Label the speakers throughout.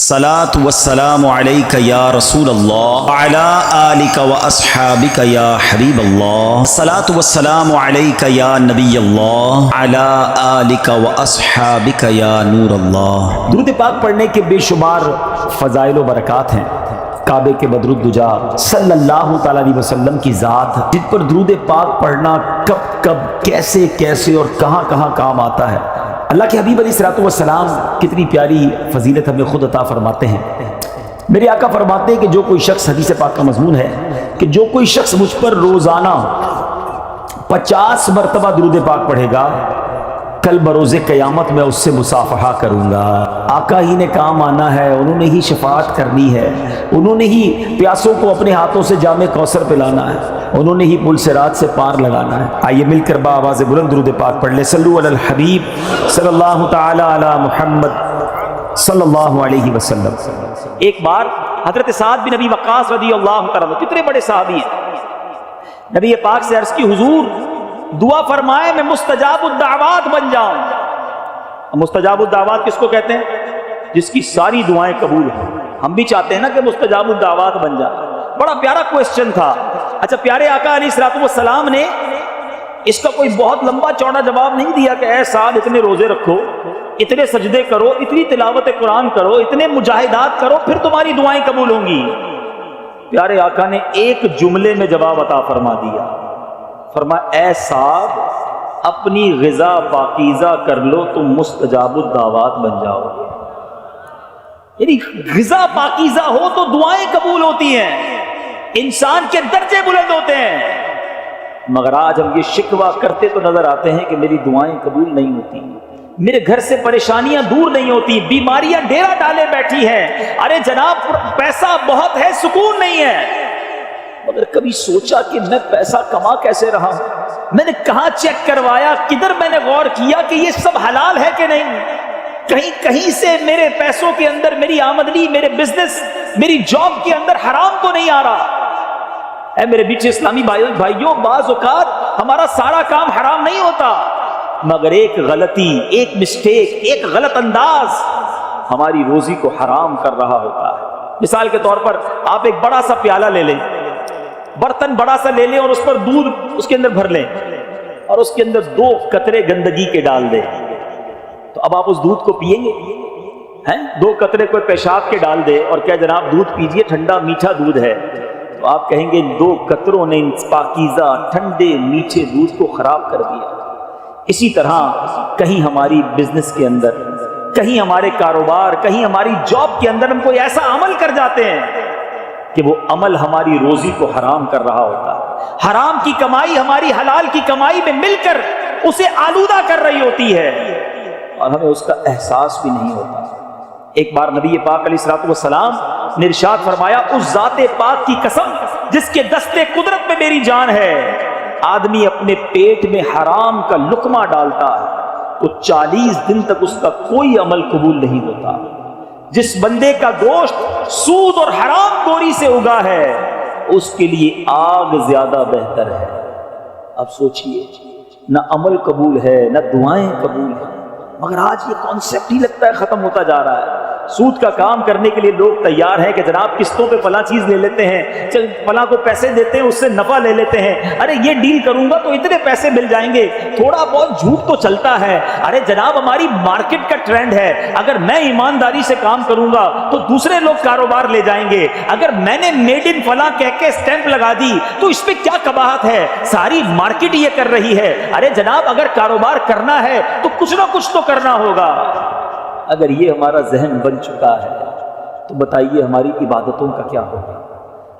Speaker 1: الصلاۃ والسلام علیک یا رسول اللہ وعلی آلک و اصحابک یا حبیب اللہ. الصلاۃ والسلام علیک یا نبی اللہ وعلی آلک و اصحابک یا نور اللہ.
Speaker 2: درود پاک پڑھنے کے بے شمار فضائل و برکات ہیں. کعبے کے بدر الدجا صلی اللہ تعالی علیہ وسلم کی ذات جن پر درود پاک پڑھنا کب کب کیسے کیسے اور کہاں کہاں کام آتا ہے. اللہ کے حبیب علیہ الصلوۃ والسلام کتنی پیاری فضیلت ہمیں خود عطا فرماتے ہیں. میرے آقا فرماتے ہیں کہ جو کوئی شخص، حدیث پاک کا مضمون ہے کہ جو کوئی شخص مجھ پر روزانہ 50 مرتبہ درود پاک پڑھے گا، کل بروز قیامت میں اس سے مصافحہ کروں گا. آقا ہی نے کام آنا ہے، انہوں نے ہی شفاعت کرنی ہے، انہوں نے ہی پیاسوں کو اپنے ہاتھوں سے جام کوثر پلانا ہے، انہوں نے ہی پل صراط سے پار لگانا ہے. آئیے مل کر بآواز بلند درود پاک پڑھ لیں. صلو علی الحبیب صلی اللہ تعالی علی محمد صلی اللہ علیہ وسلم. ایک بار حضرت سعد بن ابی وقاص رضی اللہ تعالیٰ عنہ، کتنے بڑے صحابی ہیں، نبی پاک سے عرض کی حضور دعا فرمائے میں مستجاب الدعوات بن جاؤں. مستجاب الدعوات کس کو کہتے ہیں؟ جس کی ساری دعائیں قبول ہوں. ہم بھی چاہتے ہیں نا کہ مستجاب الدعوات بن جائے. بڑا پیارا کوسچن تھا. اچھا، پیارے آقا علیہ الصلوۃ والسلام نے اس کا کوئی بہت لمبا چوڑا جواب نہیں دیا کہ اے سعد اتنے روزے رکھو، اتنے سجدے کرو، اتنی تلاوت قرآن کرو، اتنے مجاہدات کرو، پھر تمہاری دعائیں قبول ہوں گی. پیارے آقا نے ایک جملے میں جواب عطا فرما دیا. فرمایا اے سعد اپنی غذا پاکیزہ کر لو، تم مستجاب الدعوات بن جاؤ گے. یعنی غذا پاکیزہ ہو تو دعائیں قبول ہوتی ہیں، انسان کے درجے بلند ہوتے ہیں. مگر آج ہم یہ شکوہ کرتے تو نظر آتے ہیں کہ میری دعائیں قبول نہیں ہوتی، میرے گھر سے پریشانیاں دور نہیں ہوتی، بیماریاں ڈیرا ڈالے بیٹھی ہیں. ارے جناب پیسہ بہت ہے، سکون نہیں ہے. مگر کبھی سوچا کہ میں پیسہ کما کیسے رہا ہوں؟ میں نے کہاں چیک کروایا، کدھر میں نے غور کیا کہ یہ سب حلال ہے کہ نہیں؟ کہیں سے میرے پیسوں کے اندر، میری آمدنی، میرے بزنس، میری جاب کے اندر حرام تو نہیں آ رہا؟ اے میرے بیچ اسلامی بھائیوں، بعض اوقات ہمارا سارا کام حرام نہیں ہوتا، مگر ایک غلطی، ایک مسٹیک، ایک غلط انداز ہماری روزی کو حرام کر رہا ہوتا ہے. مثال کے طور پر آپ ایک بڑا سا پیالہ لے لیں، برتن بڑا سا لے لیں اور اس پر دودھ اس کے اندر بھر لیں اور اس کے اندر 2 قطرے گندگی کے ڈال دیں. تو اب آپ اس دودھ کو پیئیں گے؟ 2 قطرے کوئی پیشاب کے ڈال دے اور کیا جناب دودھ پیجئے، ٹھنڈا میٹھا دودھ ہے، تو آپ کہیں گے 2 قطروں نے پاکیزہ ٹھنڈے میٹھے دودھ کو خراب کر دیا. اسی طرح کہیں ہماری بزنس کے اندر، کہیں ہمارے کاروبار، کہیں ہماری جاب کے اندر ہم کوئی ایسا عمل کر جاتے ہیں کہ وہ عمل ہماری روزی کو حرام کر رہا ہوتا ہے. حرام کی کمائی ہماری حلال کی کمائی میں مل کر اسے آلودہ کر رہی ہوتی ہے اور ہمیں اس کا احساس بھی نہیں ہوتا. ایک بار نبی پاک علیہ الصلوۃ والسلام نے ارشاد فرمایا اس ذات پاک کی قسم جس کے دستے قدرت میں میری جان ہے، آدمی اپنے پیٹ میں حرام کا لقمہ ڈالتا ہے تو 40 دن تک اس کا کوئی عمل قبول نہیں ہوتا. جس بندے کا گوشت سود اور حرام خوری سے اگا ہے اس کے لیے آگ زیادہ بہتر ہے. اب سوچئے، نہ عمل قبول ہے نہ دعائیں قبول ہیں، مگر آج یہ کانسیپٹ ہی لگتا ہے ختم ہوتا جا رہا ہے. سود کا کام کرنے کے لیے لوگ تیار ہیں کہ جناب قسطوں پہ فلاں چیز لے لیتے ہیں، چل فلاں کو پیسے دیتے ہیں، اس سے نفع لے لیتے ہیں، ارے یہ ڈیل کروں گا تو اتنے پیسے مل جائیں گے. تھوڑا بہت جھوٹ تو چلتا ہے. ارے جناب ہماری مارکیٹ کا ٹرینڈ ہے، اگر میں ایمانداری سے کام کروں گا تو دوسرے لوگ کاروبار لے جائیں گے. اگر میں نے میڈ ان فلاں کہہ کے اسٹیمپ لگا دی تو اس پہ کیا قباحت ہے؟ ساری مارکیٹ یہ کر رہی ہے. ارے جناب اگر کاروبار کرنا ہے تو کچھ نہ کچھ تو کرنا ہوگا. اگر یہ ہمارا ذہن بن چکا ہے تو بتائیے ہماری عبادتوں کا کیا ہوگا؟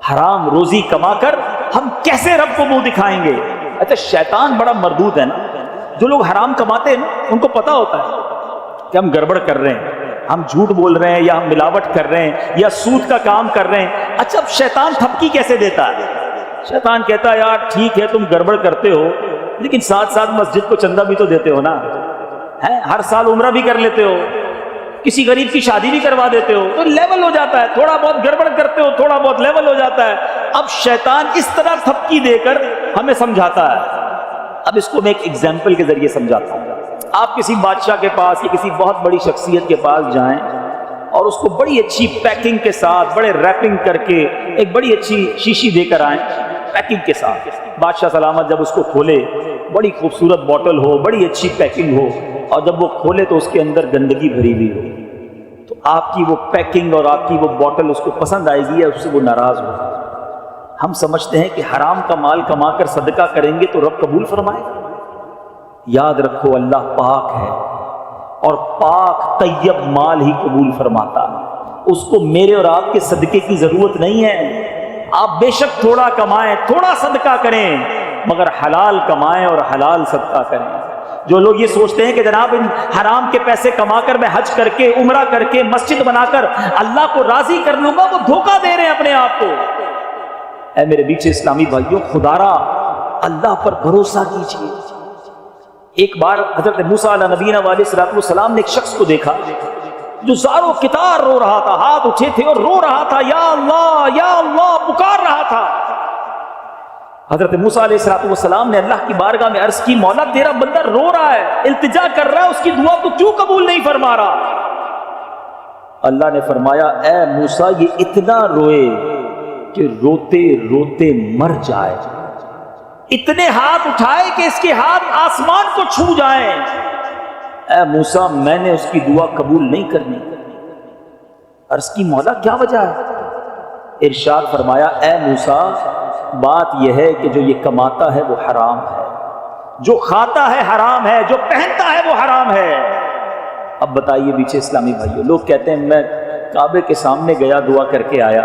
Speaker 2: حرام روزی کما کر ہم کیسے رب کو منہ دکھائیں گے؟ اچھا شیطان بڑا مردود ہے نا. جو لوگ حرام کماتے ہیں نا ان کو پتا ہوتا ہے کہ ہم گڑبڑ کر رہے ہیں، ہم جھوٹ بول رہے ہیں یا ہم ملاوٹ کر رہے ہیں یا سود کا کام کر رہے ہیں. اچھا اب شیطان تھپکی کیسے دیتا ہے؟ شیطان کہتا ہے یار ٹھیک ہے تم گڑبڑ کرتے ہو لیکن ساتھ ساتھ مسجد کو چندہ بھی تو دیتے ہو نا، ہر سال عمرہ بھی کر لیتے ہو، کسی غریب کی شادی بھی کروا دیتے ہو، تو لیول ہو جاتا ہے. تھوڑا بہت گڑبڑ کرتے ہو، تھوڑا بہت لیول ہو جاتا ہے. اب شیطان اس طرح تھپکی دے کر ہمیں سمجھاتا ہے. اب اس کو میں ایک ایگزامپل کے ذریعے سمجھاتا ہوں. آپ کسی بادشاہ کے پاس یا کسی بہت بڑی شخصیت کے پاس جائیں اور اس کو بڑی اچھی پیکنگ کے ساتھ بڑے ریپنگ کر کے ایک بڑی اچھی شیشی دے کر آئیں پیکنگ کے ساتھ. بادشاہ سلامت جب اس کو کھولے بڑی خوبصورت بوٹل ہو, بڑی اچھی پیکنگ ہو, اور جب وہ کھولے تو اس کے اندر گندگی بھری ہوئی ہو, تو آپ کی وہ پیکنگ اور آپ کی وہ بوٹل اس کو پسند آئے گی یا اس سے وہ ناراض ہوگا؟ ہم سمجھتے ہیں کہ حرام کا مال کما کر صدقہ کریں گے تو رب قبول فرمائے گا. یاد رکھو اللہ پاک ہے اور پاک طیب مال ہی قبول فرماتا ہے. اس کو میرے اور آپ کے صدقے کی ضرورت نہیں ہے. آپ بے شک تھوڑا کمائیں, تھوڑا صدقہ کریں, مگر حلال کمائیں اور حلال صدقہ کریں. جو لوگ یہ سوچتے ہیں کہ جناب ان حرام کے پیسے کما کر میں حج کر کے عمرہ کر کے مسجد بنا کر اللہ کو راضی کر لوں گا, وہ دھوکہ دے رہے ہیں اپنے آپ کو. اے میرے بیچ اسلامی بھائیوں, خدا را اللہ پر بھروسہ کیجیے. ایک بار حضرت موسیٰ علیہ نبینا علیہ الصلوۃ والسلام نے ایک شخص کو دیکھا جو زاروں کتار رو رہا تھا, ہاتھ اٹھے تھے اور رو رہا تھا, یا اللہ پکار رہا تھا. حضرت موسیٰ علیہ الصلوۃ والسلام نے اللہ کی بارگاہ میں عرض کی, مولا تیرا بندہ رو رہا ہے, التجا کر رہا ہے, اس کی دعا کو کیوں قبول نہیں فرما رہا؟ اللہ نے فرمایا, اے موسیٰ یہ اتنا روئے کہ روتے روتے مر جائے, اتنے ہاتھ اٹھائے کہ اس کے ہاتھ آسمان کو چھو جائیں. اے موسیٰ میں نے اس کی دعا قبول نہیں کرنی. عرض کی مولا کیا وجہ ہے؟ ارشاد فرمایا, اے موسیٰ بات یہ ہے کہ جو یہ کماتا ہے وہ حرام ہے, جو کھاتا ہے حرام ہے, جو پہنتا ہے وہ حرام ہے. اب بتائیے پیچھے اسلامی بھائیوں, لوگ کہتے ہیں میں کعبے کے سامنے گیا دعا کر کے آیا,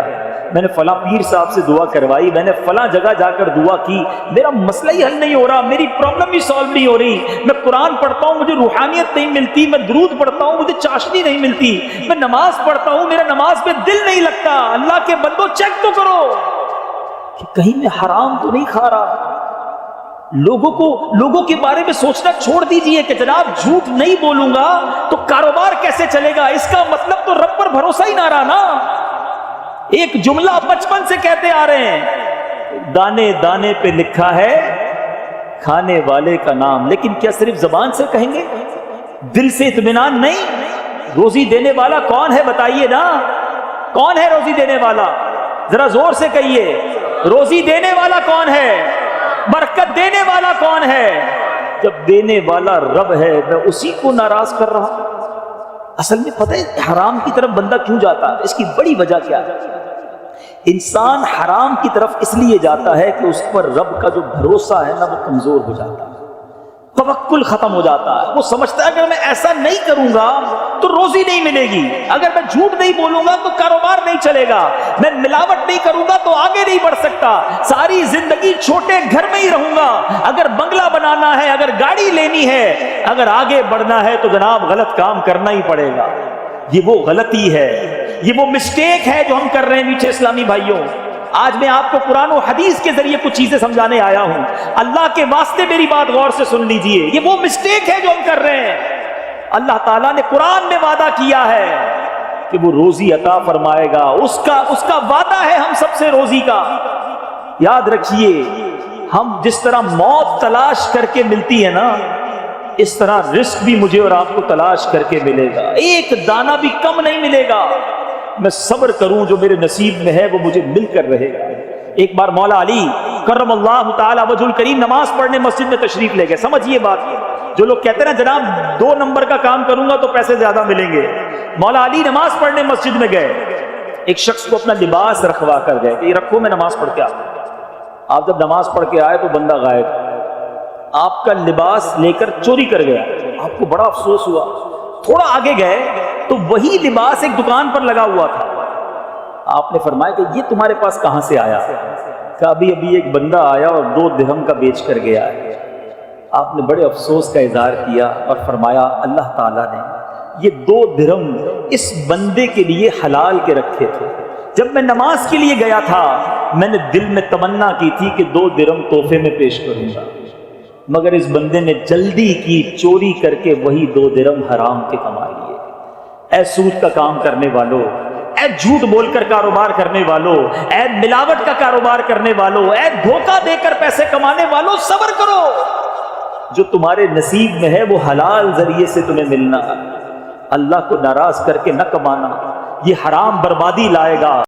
Speaker 2: میں نے فلاں پیر صاحب سے دعا کروائی, میں نے فلاں جگہ جا کر دعا کی, میرا مسئلہ ہی حل نہیں ہو رہا, میری پرابلم ہی سالو نہیں ہو رہی, میں قرآن پڑھتا ہوں مجھے روحانیت نہیں ملتی, میں درود پڑھتا ہوں مجھے چاشنی نہیں ملتی, میں نماز پڑھتا ہوں میرا نماز پہ دل نہیں لگتا. اللہ کے بندو چیک تو کرو کہ کہیں میں حرام تو نہیں کھا رہا. لوگوں کے بارے میں سوچنا چھوڑ دیجئے کہ جناب جھوٹ نہیں بولوں گا تو کاروبار کیسے چلے گا, اس کا مطلب تو رب پر بھروسہ ہی نہ رہا نا. ایک جملہ بچپن سے کہتے آ رہے ہیں, دانے دانے پہ لکھا ہے کھانے والے کا نام, لیکن کیا صرف زبان سے کہیں گے, دل سے اطمینان نہیں؟ روزی دینے والا کون ہے بتائیے نا, کون ہے روزی دینے والا؟ ذرا زور سے کہیے, روزی دینے والا کون ہے؟ برکت دینے والا کون ہے؟ جب دینے والا رب ہے میں اسی کو ناراض کر رہا ہوں. اصل میں پتہ ہے حرام کی طرف بندہ کیوں جاتا ہے؟ اس کی بڑی وجہ کیا ہے؟ انسان حرام کی طرف اس لیے جاتا ہے کہ اس پر رب کا جو بھروسہ ہے نا وہ کمزور ہو جاتا ہے, توکل ختم ہو جاتا ہے. وہ سمجھتا ہے اگر میں ایسا نہیں کروں گا تو روزی نہیں ملے گی, اگر میں جھوٹ نہیں بولوں گا تو کاروبار نہیں چلے گا, میں ملاوٹ نہیں کروں گا تو آگے نہیں بڑھ سکتا, ساری زندگی چھوٹے گھر میں ہی رہوں گا, اگر بنگلہ بنانا ہے, اگر گاڑی لینی ہے, اگر آگے بڑھنا ہے تو جناب غلط کام کرنا ہی پڑے گا. یہ وہ غلطی ہے, یہ وہ مسٹیک ہے جو ہم کر رہے ہیں میٹھے اسلامی بھائیوں. آج میں آپ کو قرآن و حدیث کے ذریعے کچھ چیزیں سمجھانے آیا ہوں, اللہ کے واسطے میری بات غور سے سن لیجئے. یہ وہ مسٹیک ہے جو ہم کر رہے ہیں. اللہ تعالیٰ نے قرآن میں وعدہ کیا ہے کہ وہ روزی عطا فرمائے گا, اس کا وعدہ ہے ہم سب سے روزی کا. یاد رکھیے, ہم جس طرح موت تلاش کر کے ملتی ہے نا, اس طرح رزق بھی مجھے اور آپ کو تلاش کر کے ملے گا, ایک دانہ بھی کم نہیں ملے گا. میں صبر کروں جو میرے نصیب میں ہے وہ مجھے مل کر رہے گا. ایک بار مولا علی کرم اللہ تعالی وجہ الکریم نماز پڑھنے مسجد میں تشریف لے گئے. سمجھیے بات, جو لوگ کہتے ہیں نا جناب 2 نمبر کا کام کروں گا تو پیسے زیادہ ملیں گے, مولا علی نماز پڑھنے مسجد میں گئے, ایک شخص کو اپنا لباس رکھوا کر گئے کہ یہ رکھو میں نماز پڑھ کے آتا ہوں. آپ جب نماز پڑھ کے آئے تو بندہ غائب, آپ کا لباس لے کر چوری کر گیا. آپ کو بڑا افسوس ہوا. تھوڑا آگے گئے تو وہی لباس ایک دکان پر لگا ہوا تھا. آپ نے فرمایا کہ یہ تمہارے پاس کہاں سے آیا؟ کہا ابھی ایک بندہ آیا اور 2 درہم کا بیچ کر گیا ہے. آپ نے بڑے افسوس کا اظہار کیا اور فرمایا اللہ تعالیٰ نے یہ 2 درہم اس بندے کے لیے حلال کے رکھے تھے. جب میں نماز کے لیے گیا تھا میں نے دل میں تمنا کی تھی کہ 2 درہم تحفے میں پیش کروں گا, مگر اس بندے نے جلدی کی, چوری کر کے وہی 2 درہم حرام کے کما لیے. اے سود کا کام کرنے والو, اے جھوٹ بول کر کاروبار کرنے والو, اے ملاوٹ کا کاروبار کرنے والو, اے دھوکہ دے کر پیسے کمانے والو, صبر کرو. جو تمہارے نصیب میں ہے وہ حلال ذریعے سے تمہیں ملنا. اللہ کو ناراض کر کے نہ کمانا, یہ حرام بربادی لائے گا۔